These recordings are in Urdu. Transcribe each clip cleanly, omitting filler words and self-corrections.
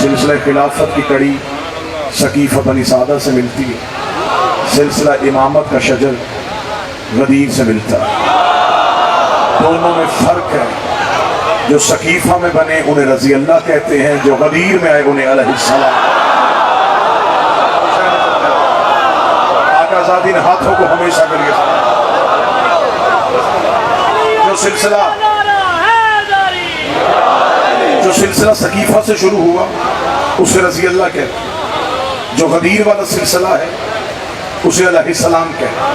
سلسلہ خلافت کی کڑی سقیفہ بنی سعدہ سے ملتی ہے، سلسلہ امامت کا شجر غدیر سے ملتا ہے۔ دونوں میں فرق ہے، جو سقیفہ میں بنے انہیں رضی اللہ کہتے ہیں، جو غدیر میں آئے انہیں علیہ السلام۔ آقا زادی نے ہاتھوں کو ہمیشہ کریے جو سلسلہ سقیفہ سے شروع ہوا اسے رضی اللہ کہتے ہیں، جو غدیر والا سلسلہ ہے اسے علیہ السلام کہتے ہیں۔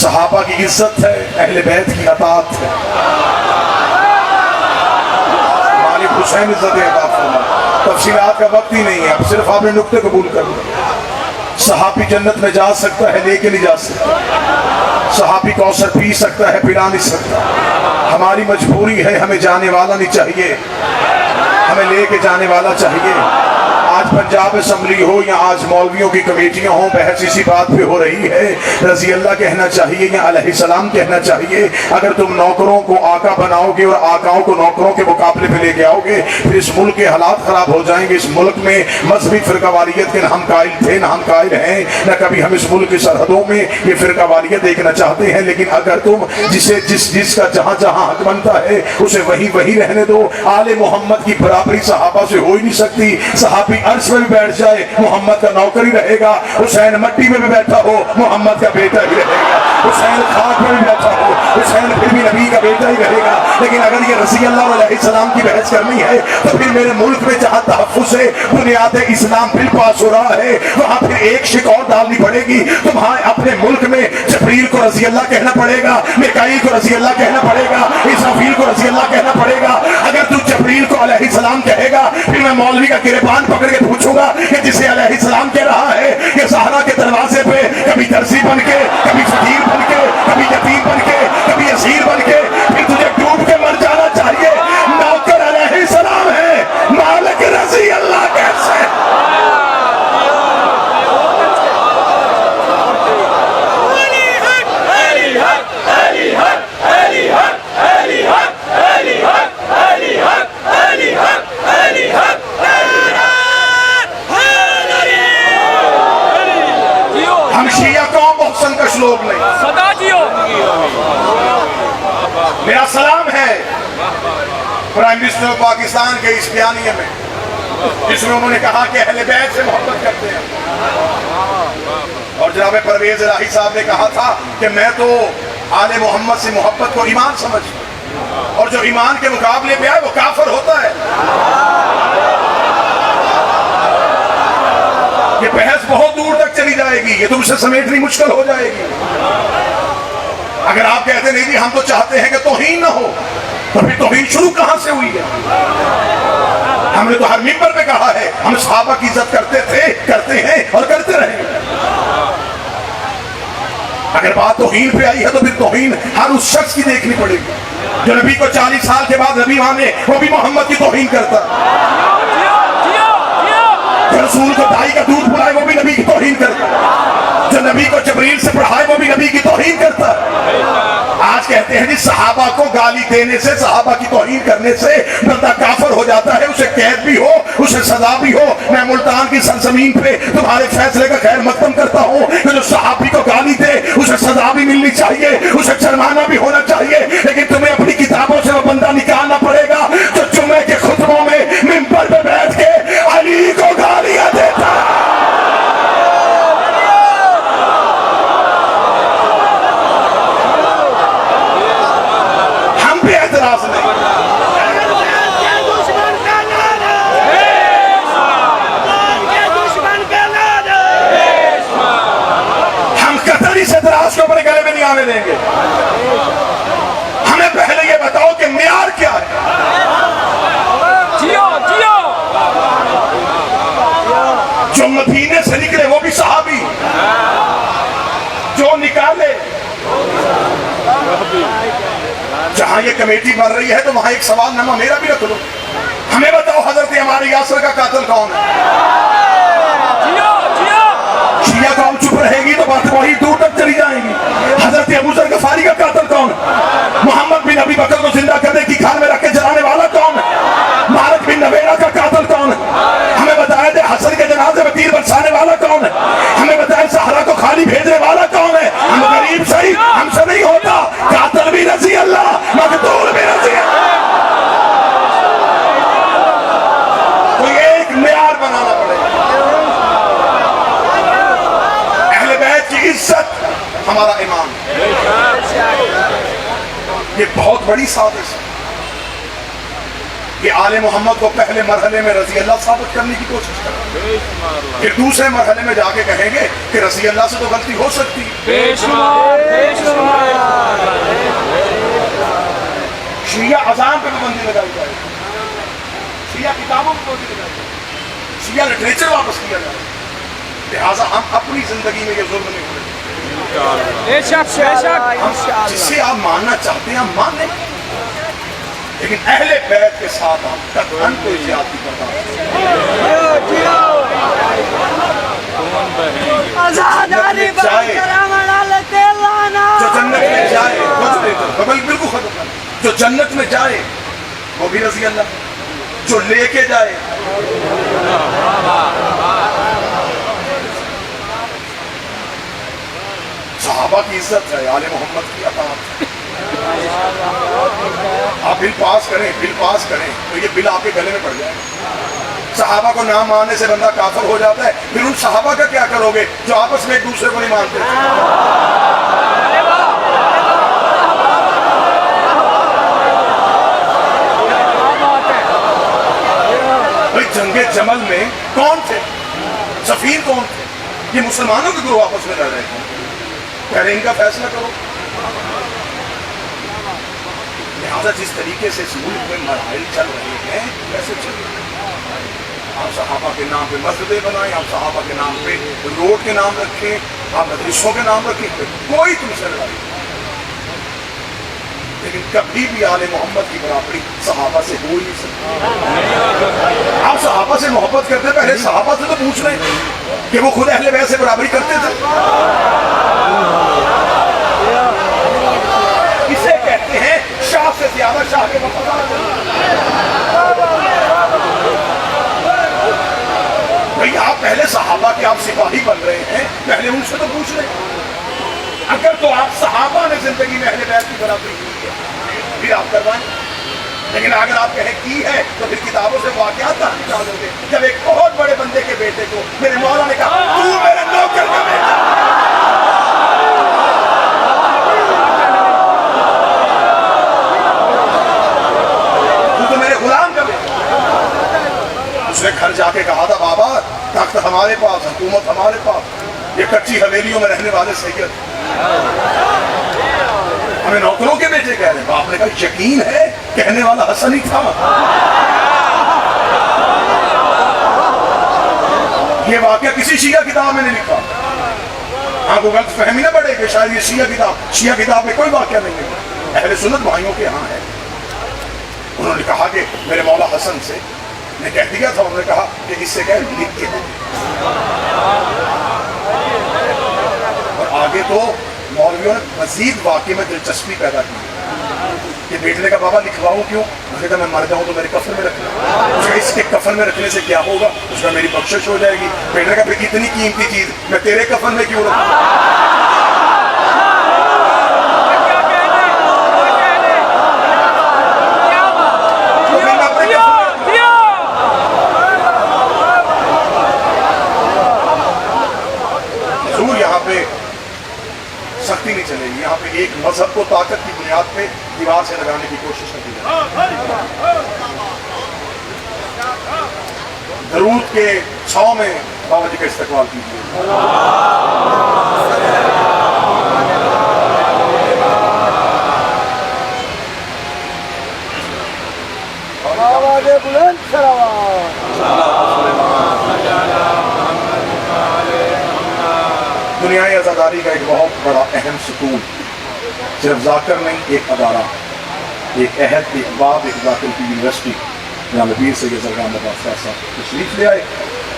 صحابہ کی عزت ہے، اہل بیت کی اطاعت ہے۔ مالک حسین عزت عطا فرمائے، تفصیلات کا وقت ہی نہیں ہے، اب صرف آپ نے نقطے قبول کر لیں۔ صحابی جنت میں جا سکتا ہے لیکن نہیں جا سکتا، صحابی کوثر پی سکتا ہے پلا نہیں سکتا۔ ہماری مجبوری ہے، ہمیں جانے والا نہیں چاہیے، ہمیں لے کے جانے والا چاہیے۔ آج پنجاب اسمبلی ہو یا آج مولویوں کی کمیٹیاں ہوں، بحث اسی بات پہ ہو رہی ہے، رضی اللہ کہنا چاہیے یا علیہ السلام کہنا چاہیے۔ اگر تم نوکروں کو آقا بناؤ گے اور آقاؤں کو نوکروں کے مقابلے پہ لے کے آؤ گے، پھر اس ملک کے حالات خراب ہو جائیں گے۔ اس ملک میں مذہبی فرقہ واریت کے نہ ہم قائل تھے نہ ہم قائل ہیں، نہ کبھی ہم اس ملک کی سرحدوں میں یہ فرقہ واریت دیکھنا چاہتے ہیں، لیکن اگر تم جس کا جہاں جہاں حق بنتا ہے اسے وہی رہنے دو۔ آل محمد کی برابری صحابہ سے ہو ہی نہیں سکتی۔ صحابی عرش میں بھی بیٹھ جائے محمد کا نوکر ہی رہے گا، حسین مٹی میں بھی بیٹھا ہو محمد کا بیٹا ہی رہے گا، حسین خاک میں بھی بیٹھا ہو حسین پھر بھی نبی کا بیٹا ہی رہے گا۔ لیکن اگر یہ رضی اللہ علیہ السلام کی بحث کرنی ہے تو پھر میرے ملک میں جہاں تحفظ سے بنیاد اسلام بل پاس ہو رہا ہے وہاں پھر ایک شک اور ڈالنی پڑے گی۔ تمہارے اپنے ملک میں جبریل کو رضی اللہ کہنا پڑے گا، میکائیل کو رضی اللہ کہنا پڑے گا، اسرافیل کو رضی اللہ کہنا پڑے گا۔ اگر تو جبریل کو علیہ السلام کہے گا پھر میں مولوی کا گریبان پکڑ کے پوچھوں گا کہ جسے علیہ السلام کہہ رہا ہے کہ زہرا کے دروازے پہ کبھی درزی بن کے، کبھی فقیر بن کے، کبھی یتیم بن کے، کبھی اسیر بن کے، پھر تجھے ڈوب کے مر جانا چاہیے۔ نوکر علیہ السلام ہے، مالک رضی اللہ کیسے؟ ہم شیعہ قوم بہت سنکش لوگ نہیں۔ صدا جیو۔ میرا سلام ہے پرائم منسٹر پاکستان کے اس بیانیے میں جس میں انہوں نے کہا کہ اہل بیت سے محبت کرتے ہیں، اور جناب پرویز الہی صاحب نے کہا تھا کہ میں تو آل محمد سے محبت کو ایمان سمجھتا ہوں، اور جو ایمان کے مقابلے پہ آئے وہ کافر ہوتا ہے۔ یہ بحث بہت دور تک چلی جائے گی، یہ تم سے سمیٹنی مشکل ہو جائے گی۔ اگر آپ کہتے نہیں جی ہم تو چاہتے ہیں کہ توہین نہ ہو، تو پھر توہین شروع کہاں سے ہوئی ہے؟ ہم نے تو ہر منبر پہ کہا ہے ہم صحابہ کی عزت کرتے تھے، کرتے ہیں اور کرتے رہیں گے۔ اگر بات توہین پہ آئی ہے تو پھر توہین ہر اس شخص کی دیکھنی پڑے گی جو نبی کو 40 سال کے بعد نبی مانے، وہ بھی محمد کی توہین کرتا ہے۔ جو رسول کو دائی کا دودھ پلائے وہ بھی نبی کی توہین کرتا ہے، جو نبی کو جبریل سے پڑھائے وہ بھی نبی کی توہین کرتا ہے۔ آج کہتے ہیں جی صحابہ کو گالی دینے سے، صحابہ کی توہین کرنے سے بندہ کافر ہو جاتا ہے، اسے قید بھی ہو، اسے سزا بھی ہو۔ میں ملتان کی سرزمین پہ تمہارے فیصلے کا خیر مقدم کرتا ہوں کہ جو صحابی کو گالی دے اسے سزا بھی ملنی چاہیے، اسے جرمانہ بھی ہونا چاہیے، لیکن تمہیں اپنی کتابوں سے وہ بندہ نکالنا پڑے گا جو جمعے کے خطبوں میں منبر پہ بیٹھ کے علی کو گالیاں دیتا ہے۔ ہم بھی اعتراض نہیں، ہم قطعی اس اعتراض کو اپنے گلے میں نہیں آنے دیں گے۔ ہمیں پہلے یہ بتاؤ کہ معیار کیا ہے؟ جو مدینے سے نکلے وہ بھی صحابی، جو نکالے۔ جہاں یہ کمیٹی بن رہی ہے تو وہاں ایک سوال نامہ میرا بھی رکھ لو، ہمیں بتاؤ حضرت عمار یاسر کا قاتل کون ہے؟ شیعہ قوم چپ رہے گی تو بات وہی دور تک چلی جائیں گی۔ حضرت ابو ذر غفاری کا قاتل کون ہے؟ محمد بن ابی بکر کو زندہ کرنے کی کھال میں رکھ کے جلانے والا کون ہے؟ مالک بن نویرہ کا یہ بہت بڑی سازش ہے کہ آل محمد کو پہلے مرحلے میں رضی اللہ ثابت کرنے کی کوشش کریں، پھر دوسرے مرحلے میں جا کے کہیں گے کہ رضی اللہ سے تو غلطی ہو سکتی ہے۔ شیعہ اذان پہ پابندی لگائی جائے، شیعہ کتابوں پہ پابندی لگائی جائے، شیعہ لٹریچر واپس کیا جائے، لہٰذا ہم اپنی زندگی میں یہ ظلم نہیں کریں۔ ہم جسے آپ ماننا چاہتے ہیں ہم مان لیں، لیکن اہل بیت کے ساتھ آپ قطعاً کوئی زیادتی برداشت جو جنت میں جائے بالکل ختم، جو جنت میں جائے وہ بھی رضی اللہ، جو لے کے جائے صحابہ کی عزت ہے، آل محمد کی اطاعت ہے۔ آپ بل پاس کریں تو یہ بل آپ کے گلے میں پڑ جائے۔ صحابہ کو نہ ماننے سے بندہ کافر ہو جاتا ہے، پھر ان صحابہ کا کیا کرو گے جو آپس میں ایک دوسرے کو نہیں مانتے؟ بھائی جنگ جمل میں کون تھے؟ سفیر کون تھے؟ یہ مسلمانوں کے گروہ آپس میں لڑ رہے تھے، کہہ رہے ان کا فیصلہ کرو۔ لہٰذا جس طریقے سے اس ملک میں مراحل چل رہے ہیں ویسے چل رہے ہیں۔ آپ صحابہ کے نام پہ مسجدیں بنائیں، آپ صحابہ کے نام پہ روڈ کے نام رکھیں، آپ مدرسوں کے نام رکھیں، کوئی تم سے لڑائی نہیں، لیکن کبھی بھی آل محمد کی برابری صحابہ سے ہو ہی نہیں سکتی۔ آپ صحابہ سے محبت کرتے پہلے صحابہ سے تو پوچھ رہے ہیں کہ وہ خود اہل بیت سے برابری کرتے تھے۔ اسے کہتے ہیں شاہ سے زیادہ شاہ کے وفادار۔ بھئی آپ پہلے صحابہ کے آپ سپاہی بن رہے ہیں، پہلے ان سے تو پوچھ رہے ہیں۔ اگر تو آپ صحابہ نے زندگی میں اہل بیت کی برابری کی ہے پھر آپ کروائیں، لیکن اگر آپ کہیں کی ہے تو پھر کتابوں سے واقعات کا نکالو گے۔ جب ایک بہت بڑے بندے کے بیٹے کو میرے مولا نے کہا تو میرے نوکر کا بیٹا، اس نے گھر جا کے کہا تھا بابا تخت ہمارے پاس، حکومت ہمارے پاس، یہ کچی حویلیوں میں رہنے والے سید ہمیں نوکروں کے بیٹے کہہ رہے ہیں۔ باپ نے کہا یقین ہے کہنے والا حسن ہی تھا۔ یہ واقعہ کسی شیعہ کتاب میں نہیں لکھا، ہاں کو غلط فہمی نہ بڑھے کہ شاید یہ شیعہ کتاب میں کوئی واقعہ نہیں ہے، اہل سنت بھائیوں کے ہاں ہے۔ انہوں نے کہا کہ میرے مولا حسن سے نے کہہ دیا تھا، انہوں نے کہا کہ اس سے کہہ لکھ کے دیں، اور آگے تو مولویوں نے مزید واقعے میں دلچسپی پیدا کی کہ بیٹے نے کہا بابا لکھواؤں کیوں؟ اس نے کہا میں مر جاؤں تو میرے کفن میں رکھنا۔ اس نے اس کے کفن میں رکھنے سے کیا ہوگا؟ اس کا میری بخشش ہو جائے گی۔ بیٹے نے کہا پھر اتنی قیمتی چیز میں تیرے کفن میں کیوں رکھوں؟ سختی نہیں چلے گی، یہاں پہ ایک مذہب کو طاقت کی بنیاد پہ دیوار سے لگانے کی کوشش کی جائے۔ درود کے 100 میں بابا جی کا استقبال کیجیے۔ بلند دنیائی عزاداری کا ایک بہت بڑا اہم ستون صرف ذاکر نہیں، ایک ادارہ، ایک عہد، ایک باب، ایک ذاکر کی یونیورسٹی جناب پیر سید زرگان نواز صاحب تشریف لے آئے۔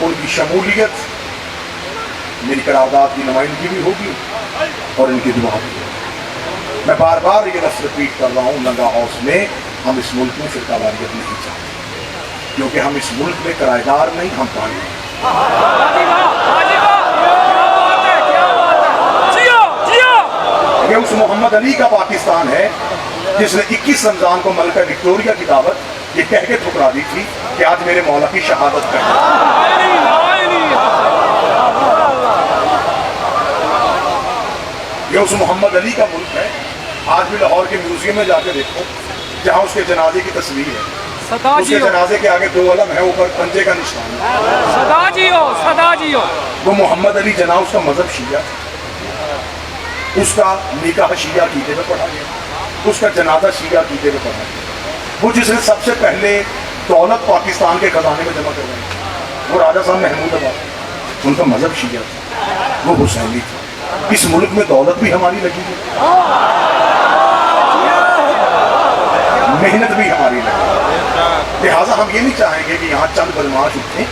ان کی شمولیت میری قرارداد کی نمائندگی بھی ہوگی اور ان کی دعا بھی ہوگی۔ میں بار بار یہ لفظ ریپیٹ کر رہا ہوں، لنگا ہاؤس میں ہم اس ملک میں فرقہ واریت نہیں چاہتے، کیونکہ ہم اس ملک میں کرایہ دار نہیں، ہم پانی ہیں۔ یہ اس محمد علی کا پاکستان ہے جس نے 21 رمضان کو ملکہ وکٹوریہ کی دعوت یہ کہہ کے ٹھکرا دی تھی کہ آج میرے مولا کی شہادت کا یہ اس محمد علی کا ملک ہے آج بھی لاہور کے میوزیم میں جا کے دیکھو جہاں اس کے جنازے کی تصویر ہے، اس کے جنازے کے آگے 2 علم ہے، اوپر پنجے کا نشان ہے۔ صدا جیو وہ محمد علی جناح، اس کا مذہب شیعہ، اس کا نکاح شیعہ عقیدے میں پڑھا گیا، اس کا جنازہ شیعہ عقیدے میں پڑھا گیا۔ وہ جس نے سب سے پہلے دولت پاکستان کے خزانے میں جمع کروائی، وہ راجہ صاحب محمود آباد، ان کا مذہب شیعہ تھا، وہ حسینی تھا۔ اس ملک میں دولت بھی ہماری لگی ہے، محنت بھی ہماری لگی ہے، لہٰذا ہم یہ نہیں چاہیں گے کہ یہاں چند بدماش اٹھیں